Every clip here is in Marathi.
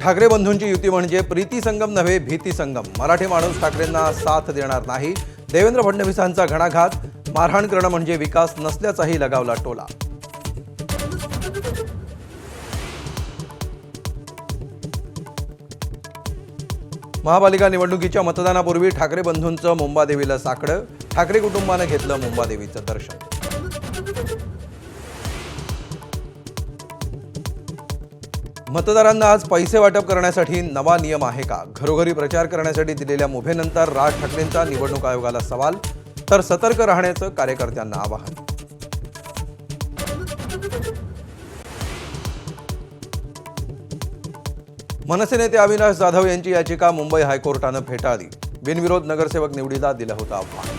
ठाकरे बंधूंची युती म्हणजे प्रीती संगम नव्हे भीती संगम. मराठी माणूस ठाकरेंना साथ देणार नाही. देवेंद्र फडणवीसांचा घणाघात. मारहाण करणं म्हणजे विकास नसल्याचाही लगावला टोला. महापालिका निवडणुकीच्या मतदानापूर्वी ठाकरे बंधूंचं मुंबादेवीला साकडं. ठाकरे कुटुंबानं घेतलं मुंबादेवीचं दर्शन. मतदारांना आज पैसे वाटप करण्यासाठी नवा नियम आहे का? घरोघरी प्रचार करण्यासाठी दिलेल्या मुभेनंतर राज ठाकरेंचा निवडणूक आयोगाला सवाल. तर सतर्क राहण्याचं कार्यकर्त्यांना आवाहन. मनसे नेते अविनाश जाधव यांची याचिका मुंबई हायकोर्टानं फेटाळली. बिनविरोध नगरसेवक निवडीला दिलं होतं आव्हान.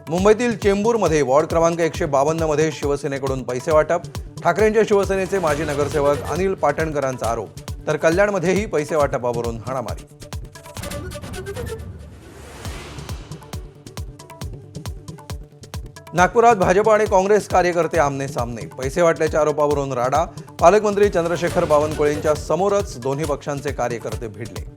मुंबईतील चेंबूरमध्ये वॉर्ड क्रमांक 152 मध्ये शिवसेनेकडून पैसे वाटप. ठाकरेंच्या शिवसेनेचे माजी नगरसेवक अनिल पाटणकरांचा आरोप. तर कल्याणमध्येही पैसे वाटपावरून हाणामारी. नागपुरात भाजप आणि काँग्रेस कार्यकर्ते आमने सामने. पैसे वाटल्याच्या आरोपावरून राडा. पालकमंत्री चंद्रशेखर बावनकुळेंच्या समोरच दोन्ही पक्षांचे कार्यकर्ते भिडले.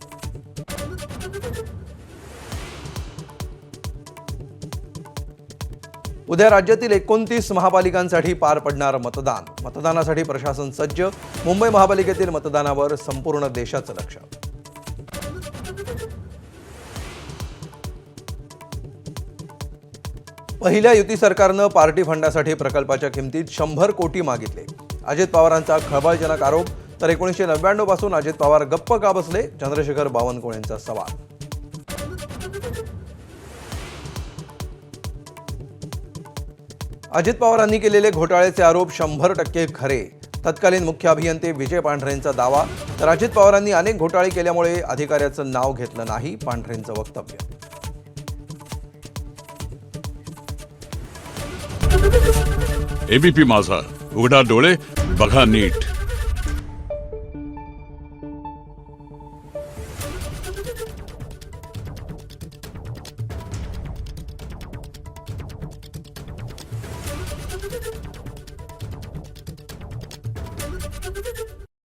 उद्या राज्यातील 29 महापालिकांसाठी पार पडणार मतदान. मतदानासाठी प्रशासन सज्ज. मुंबई महापालिकेतील मतदानावर संपूर्ण देशाचं लक्ष. पहिल्या युती सरकारनं पार्टी फंडासाठी प्रकल्पाच्या किमतीत 100 कोटी मागितले. अजित पवारांचा खळबळजनक आरोप. तर 1999 पासून अजित पवार गप्प का बसले? चंद्रशेखर बावनकुळेंचा सवाल. अजित पवारांनी केलेले घोटाळ्याचे आरोप 100% खरे. तत्कालीन मुख्य अभियंते विजय पांढरेंचा दावा. तर अजित पवारांनी अनेक घोटाळे केल्यामुळे अधिकाऱ्याचं नाव घेतलं नाही. पांढरेंचं वक्तव्य. एबीपी माझा, उघडा डोळे बघा नीट.